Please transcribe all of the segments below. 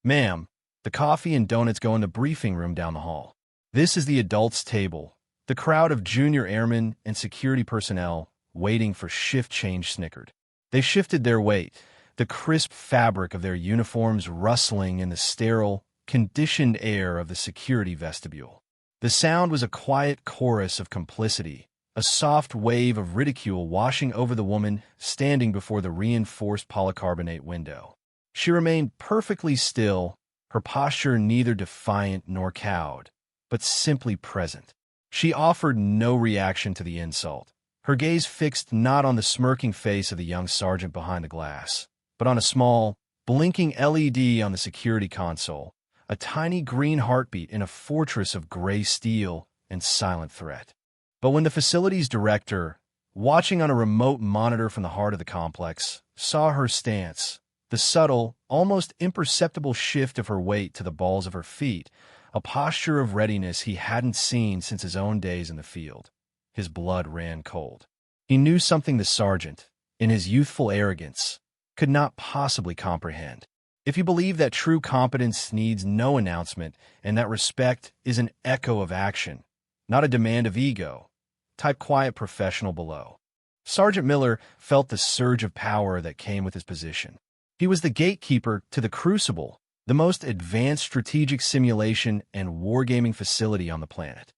Ma'am, the coffee and donuts go in the briefing room down the hall. This is the adults' table. The crowd of junior airmen and security personnel waiting for shift change snickered. They shifted their weight, the crisp fabric of their uniforms rustling in the sterile, conditioned air of the security vestibule. The sound was a quiet chorus of complicity, a soft wave of ridicule washing over the woman standing before the reinforced polycarbonate window. She remained perfectly still, her posture neither defiant nor cowed, but simply present. She offered no reaction to the insult, her gaze fixed not on the smirking face of the young sergeant behind the glass, but on a small, blinking LED on the security console, a tiny green heartbeat in a fortress of gray steel and silent threat. But when the facility's director, watching on a remote monitor from the heart of the complex, saw her stance, the subtle, almost imperceptible shift of her weight to the balls of her feet, a posture of readiness he hadn't seen since his own days in the field, his blood ran cold. He knew something the sergeant, in his youthful arrogance, could not possibly comprehend. If you believe that true competence needs no announcement and that respect is an echo of action, not a demand of ego, type quiet professional below. Sergeant Miller felt the surge of power that came with his position. He was the gatekeeper to the Crucible, the most advanced strategic simulation and wargaming facility on the planet.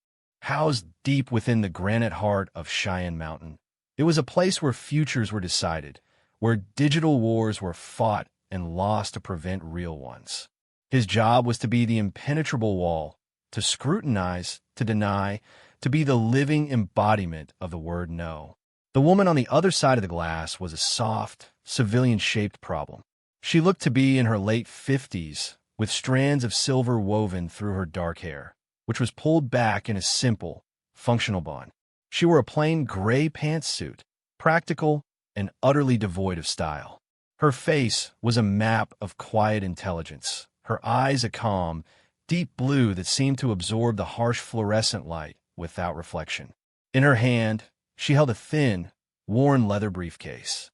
Housed deep within the granite heart of Cheyenne Mountain, it was a place where futures were decided, where digital wars were fought and lost to prevent real ones. His job was to be the impenetrable wall, to scrutinize, to deny, to be the living embodiment of the word no. The woman on the other side of the glass was a soft, civilian-shaped problem. She looked to be in her late 50s, with strands of silver woven through her dark hair, which was pulled back in a simple, functional bun. She wore a plain gray pantsuit, practical and utterly devoid of style. Her face was a map of quiet intelligence, her eyes a calm, deep blue that seemed to absorb the harsh fluorescent light without reflection. In her hand, she held a thin, worn leather briefcase.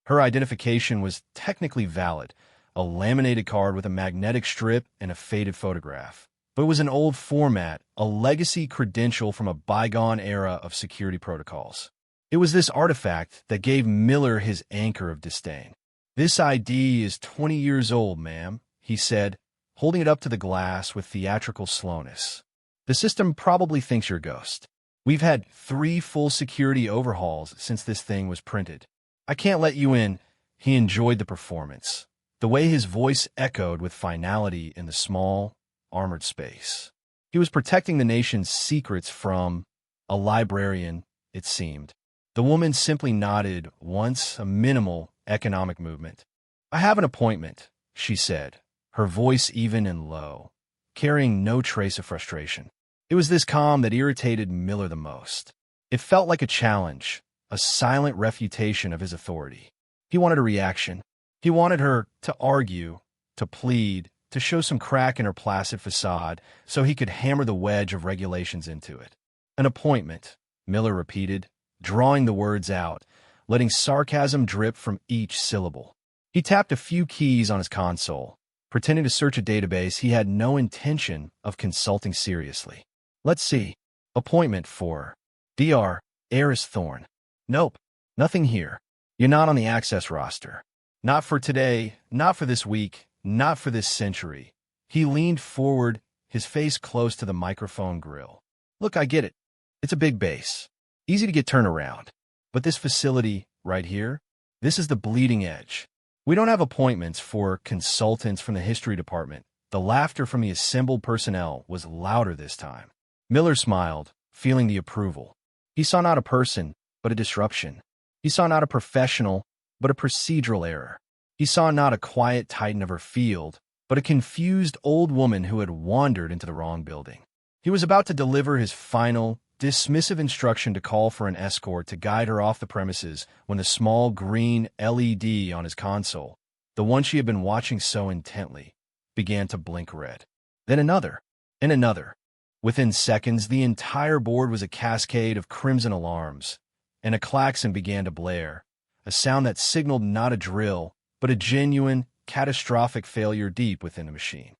Her identification was technically valid, a laminated card with a magnetic strip and a faded photograph. But it was an old format, a legacy credential from a bygone era of security protocols. It was this artifact that gave Miller his anchor of disdain. "This ID is 20 years old, ma'am," he said, holding it up to the glass with theatrical slowness. "The system probably thinks you're a ghost. We've had 3 full security overhauls since this thing was printed. I can't let you in." He enjoyed the performance, the way his voice echoed with finality in the small, armored space. He was protecting the nation's secrets from a librarian, it seemed. The woman simply nodded once, a minimal economic movement. "I have an appointment," she said, her voice even and low, carrying no trace of frustration. It was this calm that irritated Miller the most. It felt like a challenge, a silent refutation of his authority. He wanted a reaction. He wanted her to argue, to plead, to show some crack in her placid facade so he could hammer the wedge of regulations into it. "An appointment," Miller repeated, drawing the words out, letting sarcasm drip from each syllable. He tapped a few keys on his console, pretending to search a database he had no intention of consulting seriously. "Let's see. Appointment for Dr. Eris Thorne. Nope, nothing here. You're not on the access roster. Not for today, not for this week, not for this century." He leaned forward, his face close to the microphone grill. "Look, I get it. It's a big base. Easy to get turned around. But this facility, right here, this is the bleeding edge. We don't have appointments for consultants from the history department." The laughter from the assembled personnel was louder this time. Miller smiled, feeling the approval. He saw not a person, but a disruption. He saw not a professional, but a procedural error. He saw not a quiet titan of her field, but a confused old woman who had wandered into the wrong building. He was about to deliver his final, dismissive instruction to call for an escort to guide her off the premises when the small green LED on his console, the one she had been watching so intently, began to blink red. Then another, and another. Within seconds, the entire board was a cascade of crimson alarms, and a klaxon began to blare, a sound that signaled not a drill, but a genuine, catastrophic failure deep within the machine.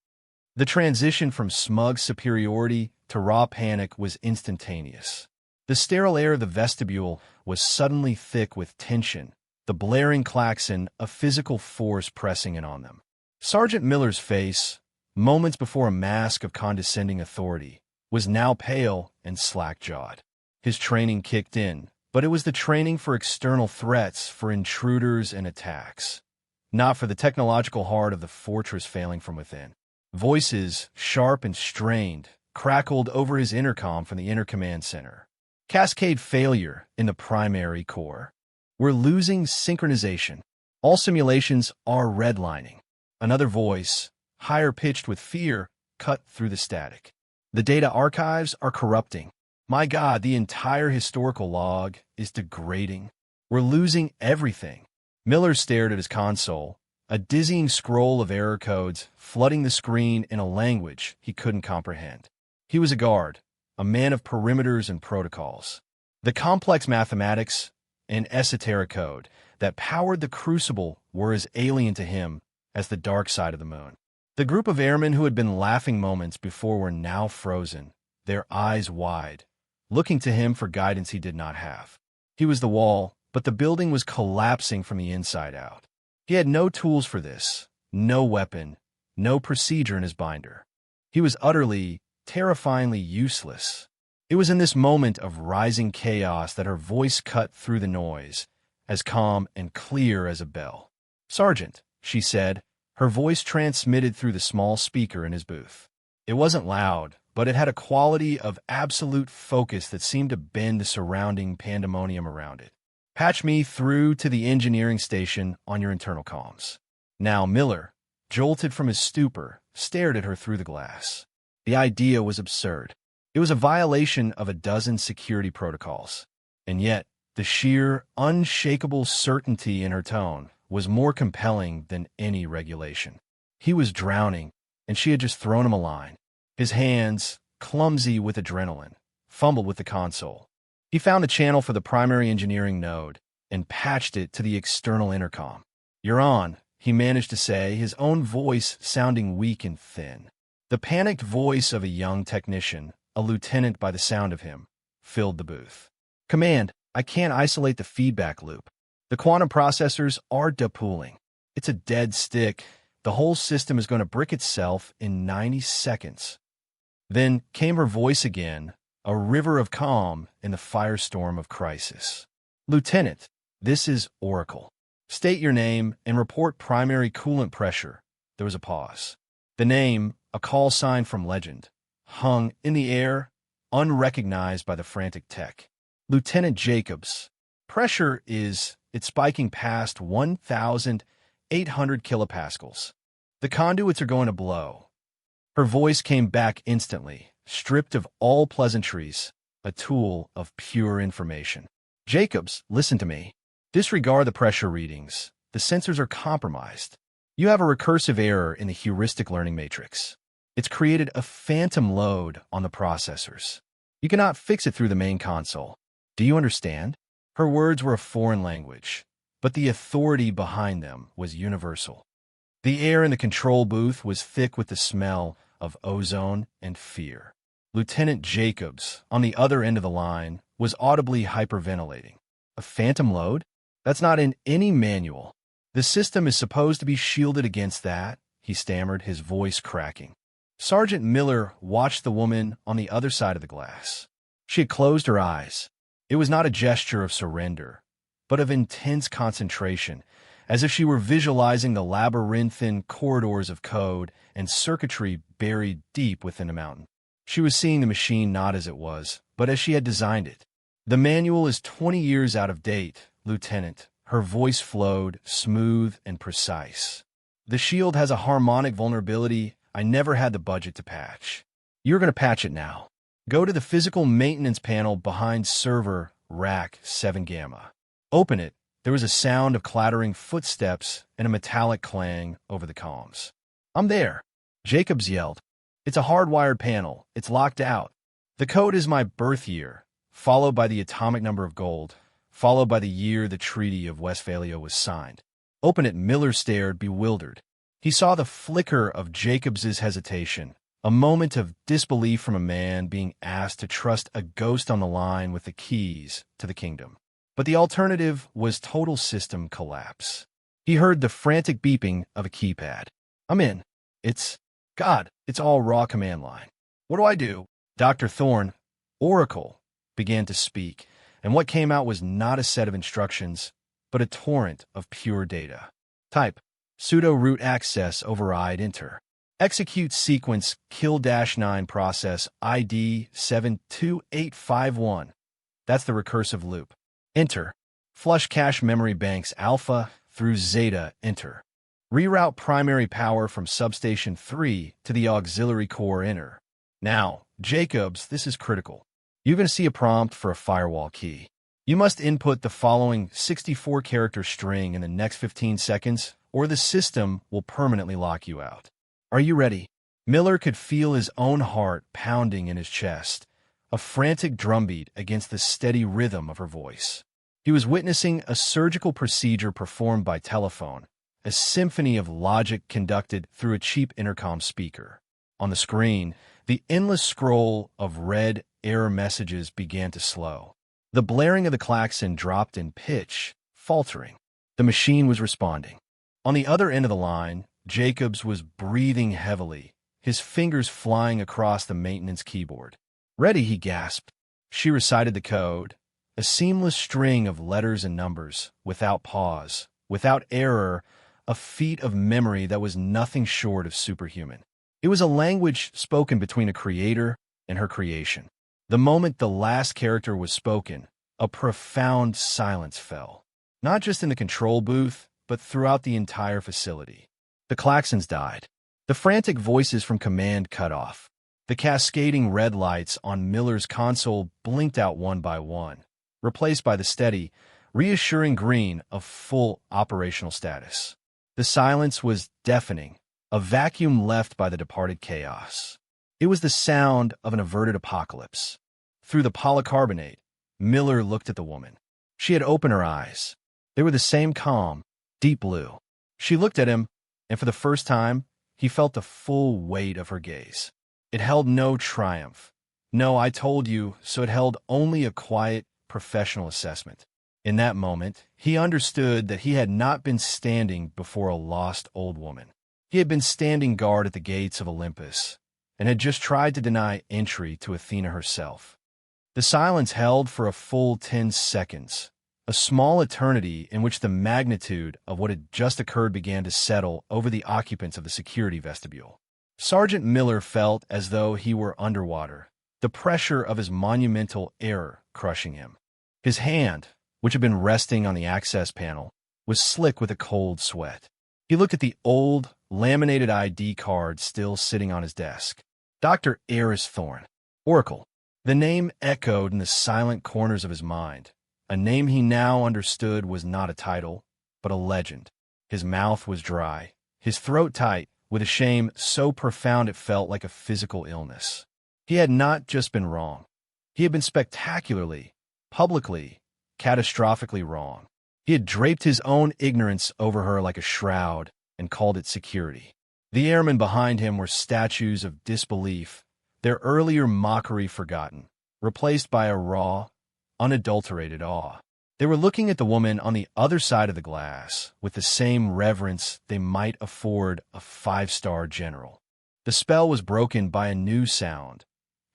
The transition from smug superiority to raw panic was instantaneous. The sterile air of the vestibule was suddenly thick with tension, the blaring klaxon a physical force pressing in on them. Sergeant Miller's face, moments before a mask of condescending authority, was now pale and slack-jawed. His training kicked in, but it was the training for external threats, for intruders and attacks, not for the technological heart of the fortress failing from within. Voices, sharp and strained, crackled over his intercom from the inner command center. Cascade failure in the primary core. We're losing synchronization. All simulations are redlining. Another voice, higher pitched with fear, cut through the static. The data archives are corrupting. My God, the entire historical log is degrading. We're losing everything. Miller stared at his console, a dizzying scroll of error codes flooding the screen in a language he couldn't comprehend. He was a guard, a man of perimeters and protocols. The complex mathematics and esoteric code that powered the Crucible were as alien to him as the dark side of the moon. The group of airmen who had been laughing moments before were now frozen, their eyes wide, looking to him for guidance he did not have. He was the wall, but the building was collapsing from the inside out. He had no tools for this, no weapon, no procedure in his binder. He was utterly, terrifyingly useless. It was in this moment of rising chaos that her voice cut through the noise, as calm and clear as a bell. "Sergeant," she said, her voice transmitted through the small speaker in his booth. It wasn't loud, but it had a quality of absolute focus that seemed to bend the surrounding pandemonium around it. "Patch me through to the engineering station on your internal comms." Now Miller, jolted from his stupor, stared at her through the glass. The idea was absurd. It was a violation of a dozen security protocols. And yet, the sheer, unshakable certainty in her tone was more compelling than any regulation. He was drowning, and she had just thrown him a line. His hands, clumsy with adrenaline, fumbled with the console. He found a channel for the primary engineering node and patched it to the external intercom. "You're on," he managed to say, his own voice sounding weak and thin. The panicked voice of a young technician, a lieutenant by the sound of him, filled the booth. "Command, I can't isolate the feedback loop. The quantum processors are depooling. It's a dead stick. The whole system is going to brick itself in 90 seconds. Then came her voice again, a river of calm in the firestorm of crisis. "Lieutenant, this is Oracle. State your name and report primary coolant pressure." There was a pause. The name, a call sign from legend, hung in the air, unrecognized by the frantic tech. "Lieutenant Jacobs. Pressure is, it's spiking past 1,800 kilopascals. The conduits are going to blow." Her voice came back instantly, stripped of all pleasantries, a tool of pure information. "Jacobs, listen to me. Disregard the pressure readings. The sensors are compromised. You have a recursive error in the heuristic learning matrix. It's created a phantom load on the processors. You cannot fix it through the main console. Do you understand?" Her words were a foreign language, but the authority behind them was universal. The air in the control booth was thick with the smell of ozone and fear. Lieutenant Jacobs, on the other end of the line, was audibly hyperventilating. "A phantom load? That's not in any manual. The system is supposed to be shielded against that," he stammered, his voice cracking. Sergeant Miller watched the woman on the other side of the glass. She had closed her eyes. It was not a gesture of surrender, but of intense concentration, as if she were visualizing the labyrinthine corridors of code and circuitry buried deep within a mountain. She was seeing the machine not as it was, but as she had designed it. "The manual is 20 years out of date, Lieutenant." Her voice flowed, smooth and precise. "The shield has a harmonic vulnerability I never had the budget to patch. You're going to patch it now. Go to the physical maintenance panel behind server rack 7 Gamma. Open it." There was a sound of clattering footsteps and a metallic clang over the comms. "I'm there," Jacobs yelled. "It's a hardwired panel. It's locked out. The code is my birth year, followed by the atomic number of gold, followed by the year the Treaty of Westphalia was signed." "Open it." Miller stared, bewildered. He saw the flicker of Jacobs's hesitation, a moment of disbelief from a man being asked to trust a ghost on the line with the keys to the kingdom. But the alternative was total system collapse. He heard the frantic beeping of a keypad. "I'm in. It's all raw command line. What do I do?" Dr. Thorne, Oracle, began to speak, and what came out was not a set of instructions, but a torrent of pure data. Type, sudo root access override enter. Execute sequence kill-9 process ID 72851. That's the recursive loop. Enter. Flush cache memory banks alpha through zeta enter. Reroute primary power from substation 3 to the auxiliary core enter. Now, Jacobs, this is critical. You're going to see a prompt for a firewall key. You must input the following 64-character string in the next 15 seconds, or the system will permanently lock you out. Are you ready? Miller could feel his own heart pounding in his chest, a frantic drumbeat against the steady rhythm of her voice. He was witnessing a surgical procedure performed by telephone, a symphony of logic conducted through a cheap intercom speaker. On the screen, the endless scroll of red error messages began to slow. The blaring of the klaxon dropped in pitch, faltering. The machine was responding. On the other end of the line, Jacobs was breathing heavily, his fingers flying across the maintenance keyboard. "Ready," he gasped. She recited the code, a seamless string of letters and numbers, without pause, without error, a feat of memory that was nothing short of superhuman. It was a language spoken between a creator and her creation. The moment the last character was spoken, a profound silence fell, not just in the control booth, but throughout the entire facility. The klaxons died. The frantic voices from command cut off. The cascading red lights on Miller's console blinked out one by one, replaced by the steady, reassuring green of full operational status. The silence was deafening, a vacuum left by the departed chaos. It was the sound of an averted apocalypse. Through the polycarbonate, Miller looked at the woman. She had opened her eyes. They were the same calm, deep blue. She looked at him, and for the first time, he felt the full weight of her gaze. It held no triumph. No, I told you, so it held only a quiet, professional assessment. In that moment, he understood that he had not been standing before a lost old woman. He had been standing guard at the gates of Olympus, and had just tried to deny entry to Athena herself. The silence held for a full 10 seconds, a small eternity in which the magnitude of what had just occurred began to settle over the occupants of the security vestibule. Sergeant Miller felt as though he were underwater, the pressure of his monumental error crushing him. His hand, which had been resting on the access panel, was slick with a cold sweat. He looked at the old, laminated ID card still sitting on his desk. Dr. Eris Thorne, Oracle. The name echoed in the silent corners of his mind, a name he now understood was not a title, but a legend. His mouth was dry, his throat tight, with a shame so profound it felt like a physical illness. He had not just been wrong. He had been spectacularly, publicly, catastrophically wrong. He had draped his own ignorance over her like a shroud and called it security. The airmen behind him were statues of disbelief, their earlier mockery forgotten, replaced by a raw, unadulterated awe. They were looking at the woman on the other side of the glass with the same reverence they might afford a 5-star general. The spell was broken by a new sound,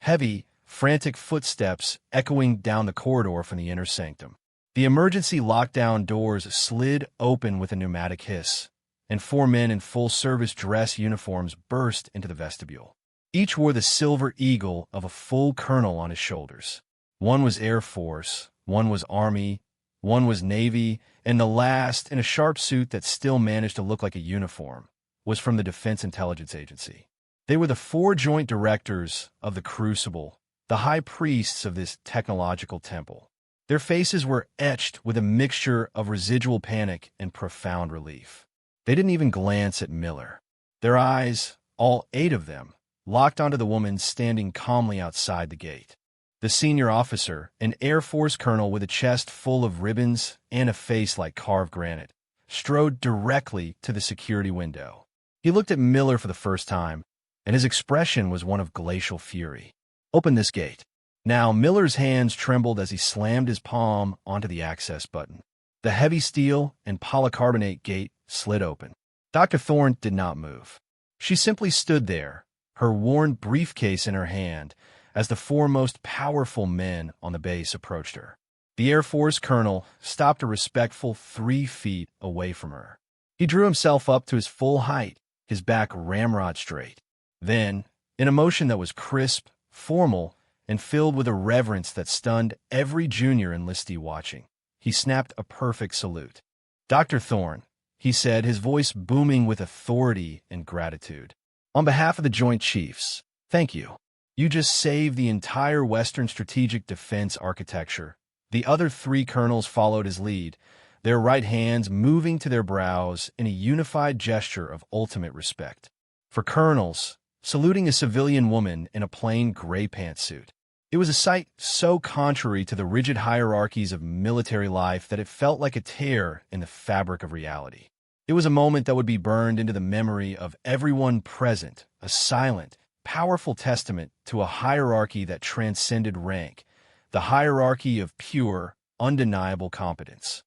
heavy, frantic footsteps echoing down the corridor from the inner sanctum. The emergency lockdown doors slid open with a pneumatic hiss, and 4 men in full-service dress uniforms burst into the vestibule. Each wore the silver eagle of a full colonel on his shoulders. One was Air Force, one was Army, one was Navy, and the last, in a sharp suit that still managed to look like a uniform, was from the Defense Intelligence Agency. They were the 4 joint directors of the Crucible, the high priests of this technological temple. Their faces were etched with a mixture of residual panic and profound relief. They didn't even glance at Miller. Their eyes, all 8 of them, locked onto the woman standing calmly outside the gate. The senior officer, an Air Force colonel with a chest full of ribbons and a face like carved granite, strode directly to the security window. He looked at Miller for the first time, and his expression was one of glacial fury. "Open this gate." Now, Miller's hands trembled as he slammed his palm onto the access button. The heavy steel and polycarbonate gate slid open. Dr. Thorne did not move. She simply stood there, her worn briefcase in her hand, as the four most powerful men on the base approached her. The Air Force colonel stopped a respectful 3 feet away from her. He drew himself up to his full height, his back ramrod straight. Then, in a motion that was crisp, formal, and filled with a reverence that stunned every junior enlistee watching, he snapped a perfect salute. "Dr. Thorne," he said, his voice booming with authority and gratitude. "On behalf of the Joint Chiefs, thank you. You just saved the entire Western strategic defense architecture." The other 3 colonels followed his lead, their right hands moving to their brows in a unified gesture of ultimate respect. For colonels, saluting a civilian woman in a plain gray pantsuit, it was a sight so contrary to the rigid hierarchies of military life that it felt like a tear in the fabric of reality. It was a moment that would be burned into the memory of everyone present, a silent, powerful testament to a hierarchy that transcended rank, the hierarchy of pure, undeniable competence.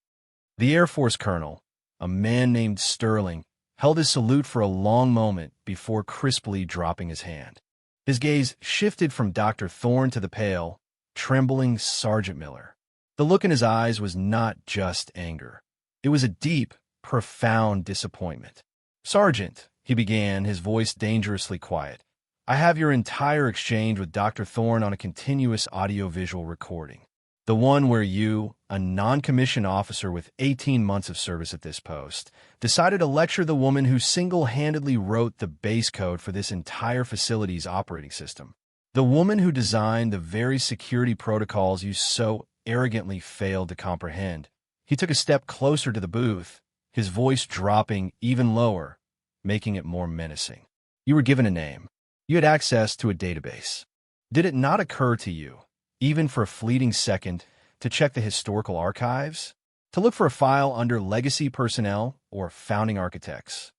The Air Force colonel, a man named Sterling, held his salute for a long moment before crisply dropping his hand. His gaze shifted from Dr. Thorne to the pale, trembling Sergeant Miller. The look in his eyes was not just anger. It was a deep, profound disappointment. "Sergeant," he began, his voice dangerously quiet, "I have your entire exchange with Dr. Thorne on a continuous audio-visual recording. The one where you, a non-commissioned officer with 18 months of service at this post, decided to lecture the woman who single-handedly wrote the base code for this entire facility's operating system. The woman who designed the very security protocols you so arrogantly failed to comprehend." He took a step closer to the booth, his voice dropping even lower, making it more menacing. "You were given a name. You had access to a database. Did it not occur to you, even for a fleeting second, to check the historical archives? To look for a file under legacy personnel or founding architects?"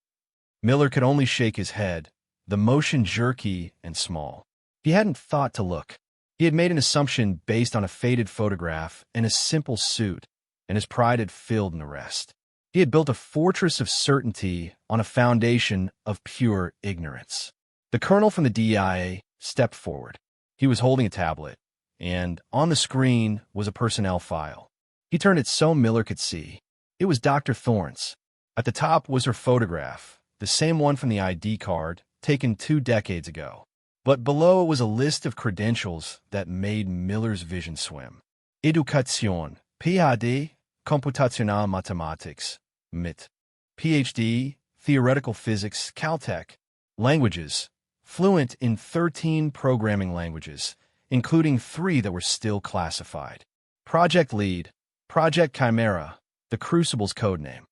Miller could only shake his head, the motion jerky and small. He hadn't thought to look. He had made an assumption based on a faded photograph and a simple suit, and his pride had filled in the rest. He had built a fortress of certainty on a foundation of pure ignorance. The colonel from the DIA stepped forward. He was holding a tablet, and on the screen was a personnel file. He turned it so Miller could see. It was Dr. Thorne's. At the top was her photograph, the same one from the ID card, taken 2 decades ago. But below it was a list of credentials that made Miller's vision swim. Education, PhD, Computational Mathematics, MIT. PhD, Theoretical Physics, Caltech. Languages, fluent in 13 programming languages, including 3 that were still classified. Project Lead, Project Chimera, the Crucible's codename.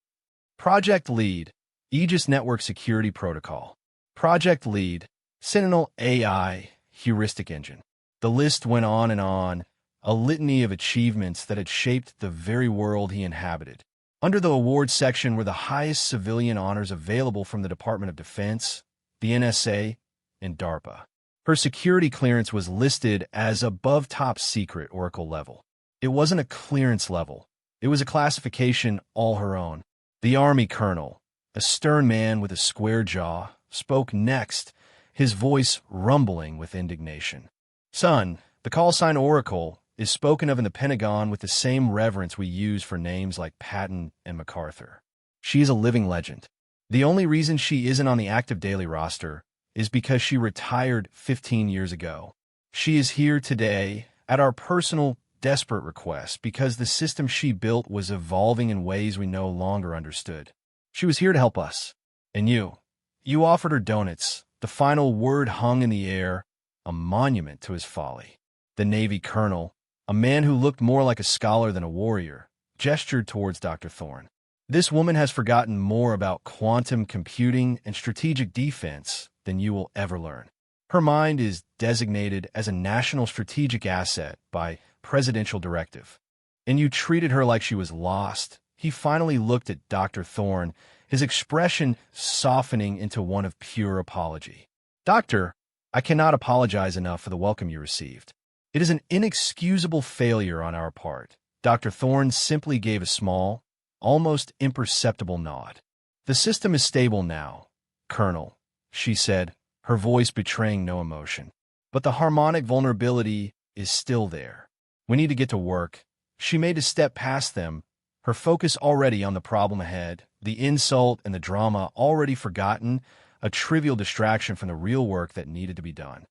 Project Lead, Aegis Network Security Protocol. Project Lead, Sentinel AI Heuristic Engine. The list went on, a litany of achievements that had shaped the very world he inhabited. Under the awards section were the highest civilian honors available from the Department of Defense, the NSA, and DARPA. Her security clearance was listed as above top secret Oracle level. It wasn't a clearance level. It was a classification all her own. The Army colonel, a stern man with a square jaw, spoke next, his voice rumbling with indignation. "Son, the call sign Oracle is spoken of in the Pentagon with the same reverence we use for names like Patton and MacArthur. She is a living legend. The only reason she isn't on the active daily roster is because she retired 15 years ago. She is here today at our personal, desperate request because the system she built was evolving in ways we no longer understood. She was here to help us. And you offered her donuts. The final word hung in the air, a monument to his folly." The Navy colonel, a man who looked more like a scholar than a warrior, gestured towards Dr. Thorne. "This woman has forgotten more about quantum computing and strategic defense than you will ever learn. Her mind is designated as a national strategic asset by presidential directive. And you treated her like she was lost, he finally looked at Dr. Thorne, his expression softening into one of pure apology. "Doctor, I cannot apologize enough for the welcome you received. It is an inexcusable failure on our part." Dr. Thorne simply gave a small, almost imperceptible nod. "The system is stable now, Colonel," she said, her voice betraying no emotion. "But the harmonic vulnerability is still there. We need to get to work." She made a step past them, her focus already on the problem ahead, the insult and the drama already forgotten, a trivial distraction from the real work that needed to be done.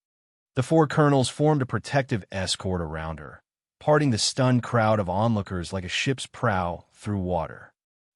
The four colonels formed a protective escort around her, parting the stunned crowd of onlookers like a ship's prow through water.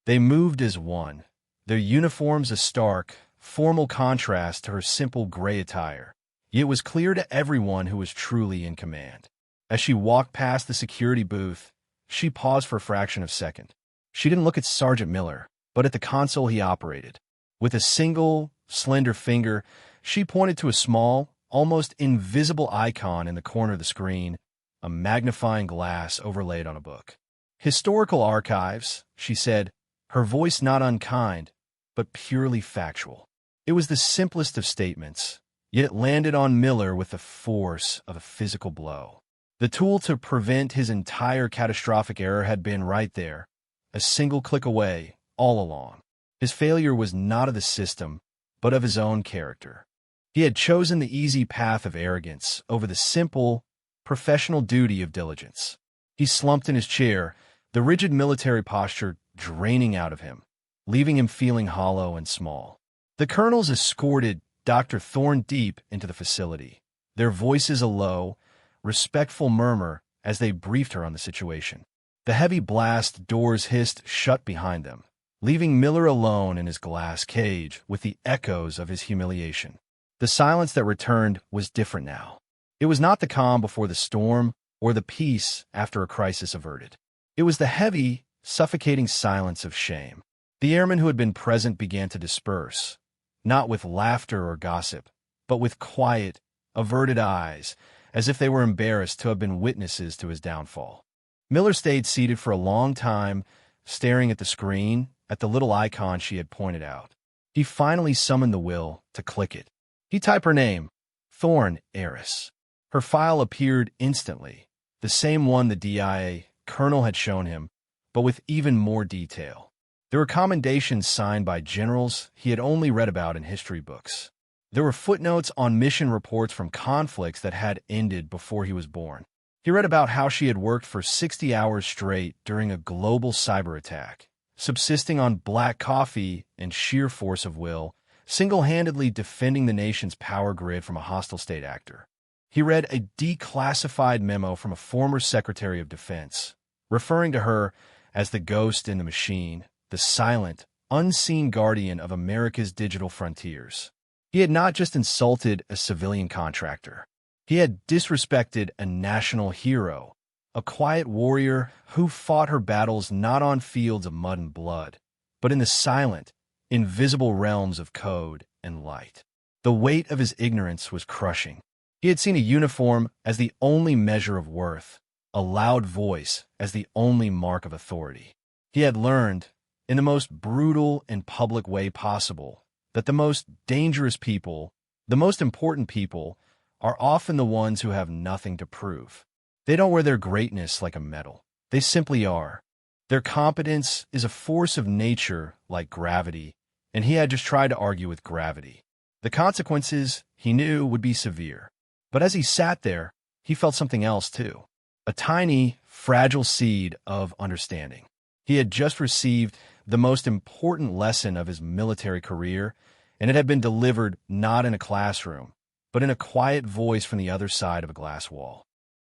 They moved as one, their uniforms a stark, formal contrast to her simple gray attire. Yet it was clear to everyone who was truly in command. As she walked past the security booth, she paused for a fraction of a second. She didn't look at Sergeant Miller, but at the console he operated. With a single, slender finger, she pointed to a small, almost invisible icon in the corner of the screen, a magnifying glass overlaid on a book. "Historical archives," she said, her voice not unkind, but purely factual. It was the simplest of statements, yet it landed on Miller with the force of a physical blow. The tool to prevent his entire catastrophic error had been right there, a single click away, all along. His failure was not of the system, but of his own character. He had chosen the easy path of arrogance over the simple, professional duty of diligence. He slumped in his chair, the rigid military posture draining out of him, leaving him feeling hollow and small. The colonels escorted Dr. Thorne deep into the facility, their voices a low, respectful murmur as they briefed her on the situation. The heavy blast doors hissed shut behind them, leaving Miller alone in his glass cage with the echoes of his humiliation. The silence that returned was different now. It was not the calm before the storm or the peace after a crisis averted. It was the heavy, suffocating silence of shame. The airmen who had been present began to disperse, not with laughter or gossip, but with quiet, averted eyes, as if they were embarrassed to have been witnesses to his downfall. Miller stayed seated for a long time, staring at the screen, at the little icon she had pointed out. He finally summoned the will to click it. He typed her name, Thorne, heiress. Her file appeared instantly, the same one the DIA colonel had shown him, but with even more detail. There were commendations signed by generals he had only read about in history books. There were footnotes on mission reports from conflicts that had ended before he was born. He read about how she had worked for 60 hours straight during a global cyber attack, subsisting on black coffee and sheer force of will, single-handedly defending the nation's power grid from a hostile state actor. He read a declassified memo from a former Secretary of Defense, referring to her as the ghost in the machine, the silent, unseen guardian of America's digital frontiers. He had not just insulted a civilian contractor. He had disrespected a national hero, a quiet warrior who fought her battles not on fields of mud and blood, but in the silent, invisible realms of code and light. The weight of his ignorance was crushing. He had seen a uniform as the only measure of worth, a loud voice as the only mark of authority. He had learned, in the most brutal and public way possible, that the most dangerous people, the most important people, are often the ones who have nothing to prove. They don't wear their greatness like a medal. They simply are. Their competence is a force of nature like gravity, and he had just tried to argue with gravity. The consequences, he knew, would be severe. But as he sat there, he felt something else too. A tiny, fragile seed of understanding. He had just received the most important lesson of his military career, and it had been delivered not in a classroom, but in a quiet voice from the other side of a glass wall.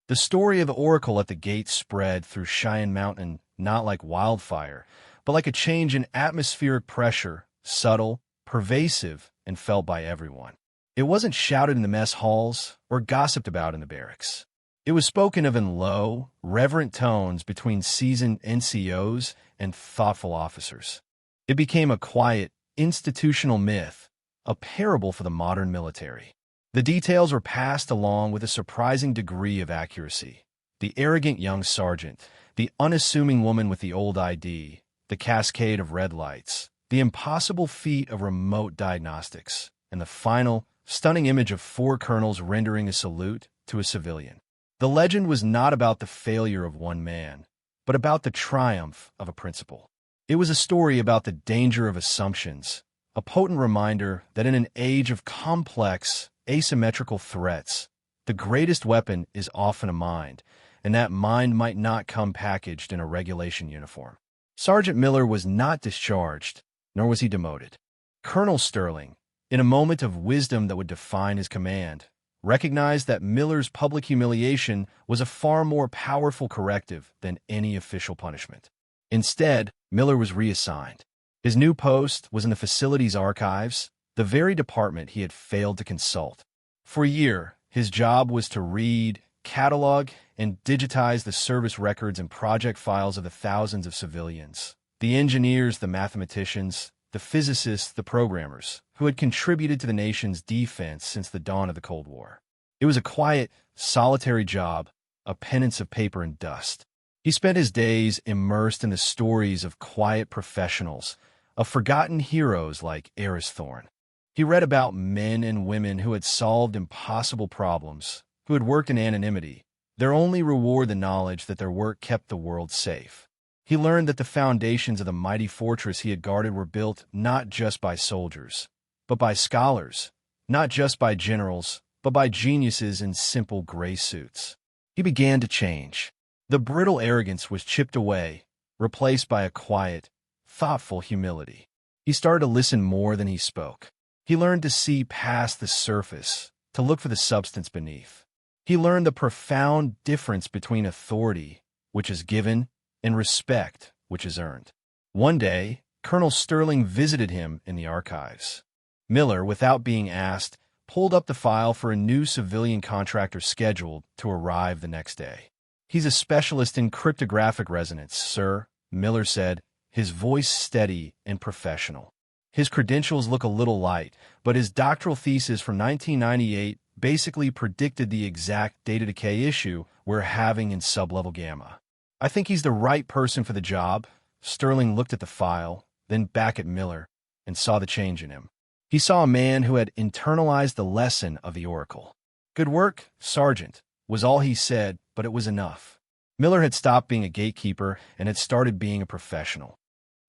The story of the oracle at the gate spread through Cheyenne Mountain not like wildfire, but like a change in atmospheric pressure, subtle, pervasive, and felt by everyone. It wasn't shouted in the mess halls or gossiped about in the barracks. It was spoken of in low, reverent tones between seasoned NCOs and thoughtful officers. It became a quiet, institutional myth, a parable for the modern military. The details were passed along with a surprising degree of accuracy. The arrogant young sergeant, the unassuming woman with the old ID, the cascade of red lights, the impossible feat of remote diagnostics, and the final, stunning image of four colonels rendering a salute to a civilian. The legend was not about the failure of one man, but about the triumph of a principle. It was a story about the danger of assumptions, a potent reminder that in an age of complex, asymmetrical threats, the greatest weapon is often a mind, and that mind might not come packaged in a regulation uniform. Sergeant Miller was not discharged, nor was he demoted. Colonel Sterling, in a moment of wisdom that would define his command, recognized that Miller's public humiliation was a far more powerful corrective than any official punishment. Instead, Miller was reassigned. His new post was in the facility's archives, the very department he had failed to consult. For a year, his job was to read, catalog, and digitize the service records and project files of the thousands of civilians, the engineers, the mathematicians, the physicists, the programmers, who had contributed to the nation's defense since the dawn of the Cold War. It was a quiet, solitary job, a penance of paper and dust. He spent his days immersed in the stories of quiet professionals, of forgotten heroes like Eris Thorne. He read about men and women who had solved impossible problems, who had worked in anonymity, their only reward the knowledge that their work kept the world safe. He learned that the foundations of the mighty fortress he had guarded were built not just by soldiers, but by scholars, not just by generals, but by geniuses in simple gray suits. He began to change. The brittle arrogance was chipped away, replaced by a quiet, thoughtful humility. He started to listen more than he spoke. He learned to see past the surface, to look for the substance beneath. He learned the profound difference between authority, which is given, and respect, which is earned. One day, Colonel Sterling visited him in the archives. Miller, without being asked, pulled up the file for a new civilian contractor scheduled to arrive the next day. "He's a specialist in cryptographic resonance, sir," Miller said, his voice steady and professional. "His credentials look a little light, but his doctoral thesis from 1998 basically predicted the exact data decay issue we're having in sublevel gamma. I think he's the right person for the job." Sterling looked at the file, then back at Miller, and saw the change in him. He saw a man who had internalized the lesson of the Oracle. "Good work, Sergeant," was all he said, but it was enough. Miller had stopped being a gatekeeper and had started being a professional.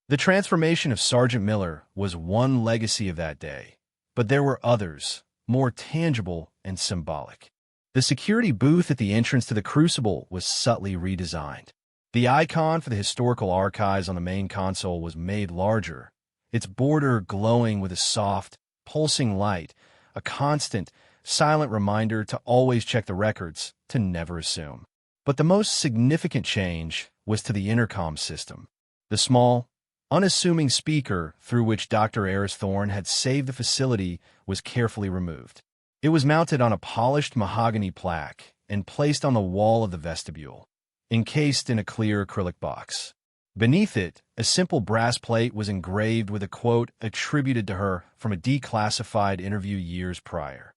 The transformation of Sergeant Miller was one legacy of that day, but there were others, more tangible and symbolic. The security booth at the entrance to the Crucible was subtly redesigned. The icon for the historical archives on the main console was made larger, its border glowing with a soft, pulsing light, a constant, silent reminder to always check the records, to never assume. But the most significant change was to the intercom system. The small, unassuming speaker through which Dr. Eris Thorne had saved the facility was carefully removed. It was mounted on a polished mahogany plaque and placed on the wall of the vestibule, encased in a clear acrylic box. Beneath it, a simple brass plate was engraved with a quote attributed to her from a declassified interview years prior.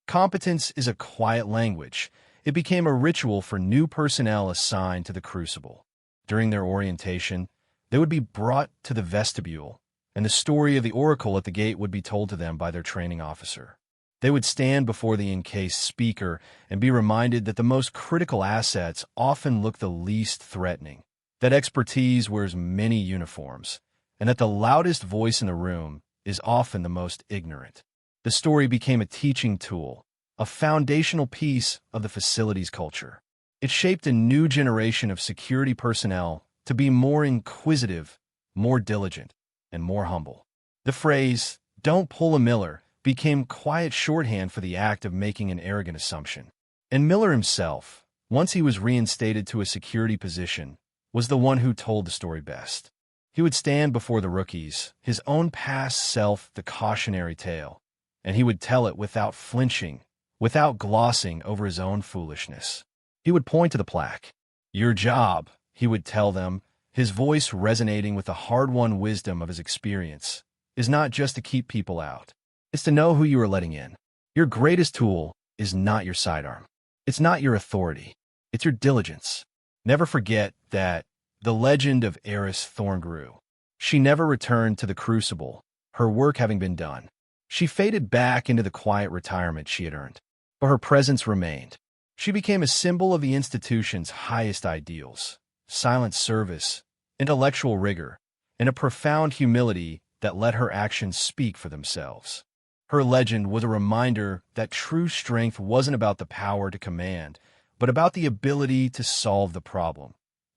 "Competence is a quiet language." It became a ritual for new personnel assigned to the Crucible. During their orientation, they would be brought to the vestibule, and the story of the Oracle at the gate would be told to them by their training officer. They would stand before the encased speaker and be reminded that the most critical assets often look the least threatening, that expertise wears many uniforms, and that the loudest voice in the room is often the most ignorant. The story became a teaching tool, a foundational piece of the facility's culture. It shaped a new generation of security personnel to be more inquisitive, more diligent, and more humble. The phrase, "Don't pull a Miller," became quiet shorthand for the act of making an arrogant assumption. And Miller himself, once he was reinstated to a security position, was the one who told the story best. He would stand before the rookies, his own past self the cautionary tale, and he would tell it without flinching, without glossing over his own foolishness. He would point to the plaque. "Your job," he would tell them, his voice resonating with the hard-won wisdom of his experience, "is not just to keep people out. It's to know who you are letting in. Your greatest tool is not your sidearm. It's not your authority. It's your diligence." Never forget that the legend of Eris Thorne grew. She never returned to the crucible, her work having been done. She faded back into the quiet retirement she had earned, but her presence remained. She became a symbol of the institution's highest ideals: silent service, intellectual rigor, and a profound humility that let her actions speak for themselves. Her legend was a reminder that true strength wasn't about the power to command, but about the ability to solve the problem.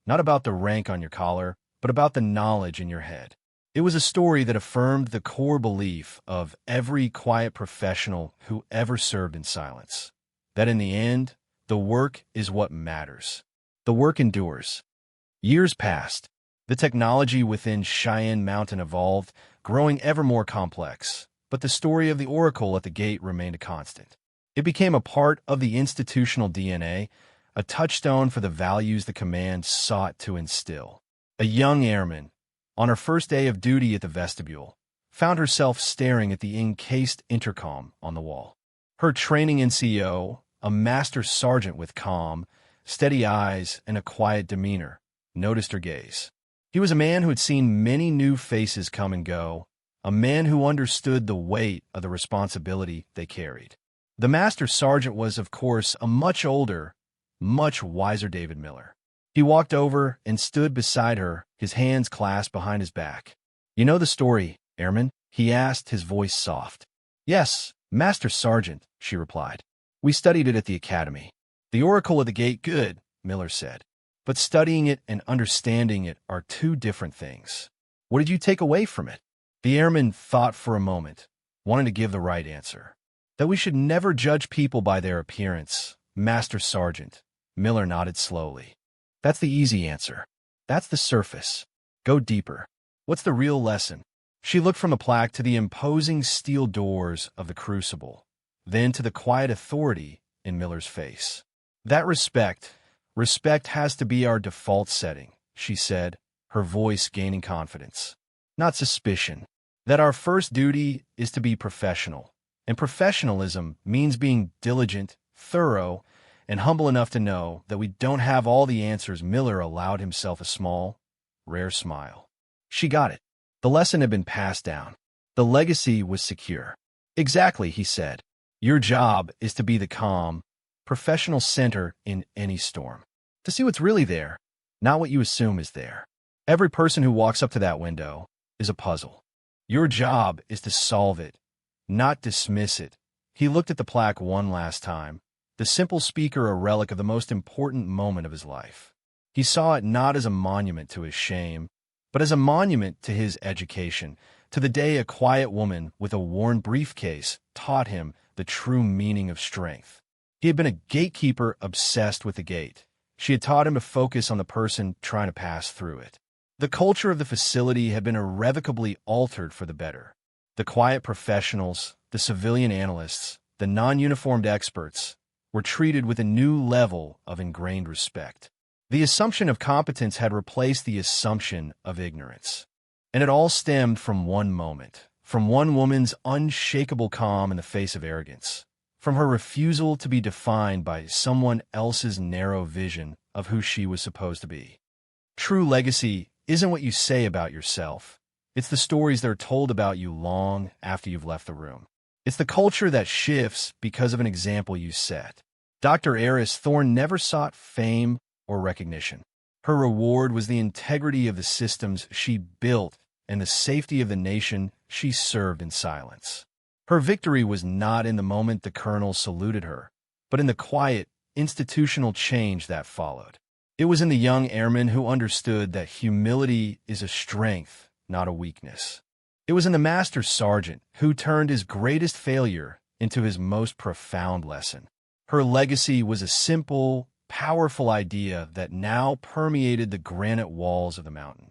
Not about the rank on your collar, but about the knowledge in your head. It was a story that affirmed the core belief of every quiet professional who ever served in silence, that in the end, the work is what matters. The work endures. Years passed. The technology within Cheyenne Mountain evolved, growing ever more complex, but the story of the oracle at the gate remained a constant. It became a part of the institutional DNA, a touchstone for the values the command sought to instill. A young airman, on her first day of duty at the vestibule, found herself staring at the encased intercom on the wall. Her training NCO, a master sergeant with calm, steady eyes and a quiet demeanor, noticed her gaze. He was a man who had seen many new faces come and go, a man who understood the weight of the responsibility they carried. The master sergeant was, of course, a much older, much wiser David Miller. He walked over and stood beside her, his hands clasped behind his back. "You know the story, Airman?" he asked, his voice soft. "Yes, Master Sergeant," she replied. "We studied it at the academy." "The oracle at the gate, good," Miller said. "But studying it and understanding it are two different things. What did you take away from it?" The airman thought for a moment, wanting to give the right answer. "That we should never judge people by their appearance, Master Sergeant." Miller nodded slowly. "That's the easy answer. That's the surface. Go deeper. What's the real lesson?" She looked from the plaque to the imposing steel doors of the crucible, then to the quiet authority in Miller's face. "That respect has to be our default setting," she said, her voice gaining confidence. "Not suspicion. That our first duty is to be professional, and professionalism means being diligent, thorough, and humble enough to know that we don't have all the answers." Miller allowed himself a small, rare smile. She got it. The lesson had been passed down. The legacy was secure. "Exactly," he said. "Your job is to be the calm, professional center in any storm. To see what's really there, not what you assume is there. Every person who walks up to that window is a puzzle. Your job is to solve it, not dismiss it." He looked at the plaque one last time, the simple speaker a relic of the most important moment of his life. He saw it not as a monument to his shame, but as a monument to his education, to the day a quiet woman with a worn briefcase taught him the true meaning of strength. He had been a gatekeeper obsessed with the gate. She had taught him to focus on the person trying to pass through it. The culture of the facility had been irrevocably altered for the better. The quiet professionals, the civilian analysts, the non-uniformed experts were treated with a new level of ingrained respect. The assumption of competence had replaced the assumption of ignorance. And it all stemmed from one moment, from one woman's unshakable calm in the face of arrogance, from her refusal to be defined by someone else's narrow vision of who she was supposed to be. True legacy isn't what you say about yourself. It's the stories that are told about you long after you've left the room. It's the culture that shifts because of an example you set. Dr. Eris Thorne never sought fame or recognition. Her reward was the integrity of the systems she built and the safety of the nation she served in silence. Her victory was not in the moment the colonel saluted her, but in the quiet, institutional change that followed. It was in the young airman who understood that humility is a strength, not a weakness. It was in the master sergeant who turned his greatest failure into his most profound lesson. Her legacy was a simple, powerful idea that now permeated the granite walls of the mountain.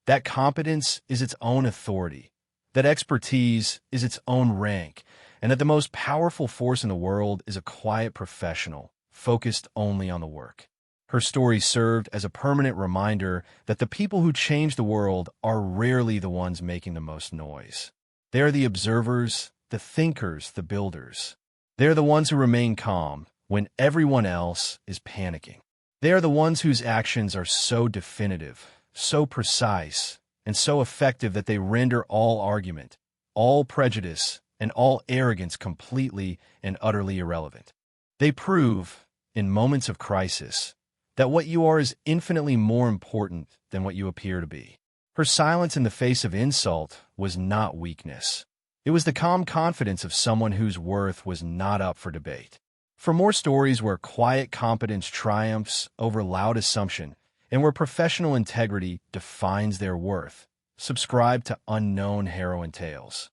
That competence is its own authority, that expertise is its own rank, and that the most powerful force in the world is a quiet professional, focused only on the work. Her story served as a permanent reminder that the people who change the world are rarely the ones making the most noise. They are the observers, the thinkers, the builders. They are the ones who remain calm when everyone else is panicking. They are the ones whose actions are so definitive, so precise, and so effective that they render all argument, all prejudice, and all arrogance completely and utterly irrelevant. They prove, in moments of crisis, that what you are is infinitely more important than what you appear to be. Her silence in the face of insult was not weakness. It was the calm confidence of someone whose worth was not up for debate. For more stories where quiet competence triumphs over loud assumption and where professional integrity defines their worth, subscribe to Unknown Heroine Tales.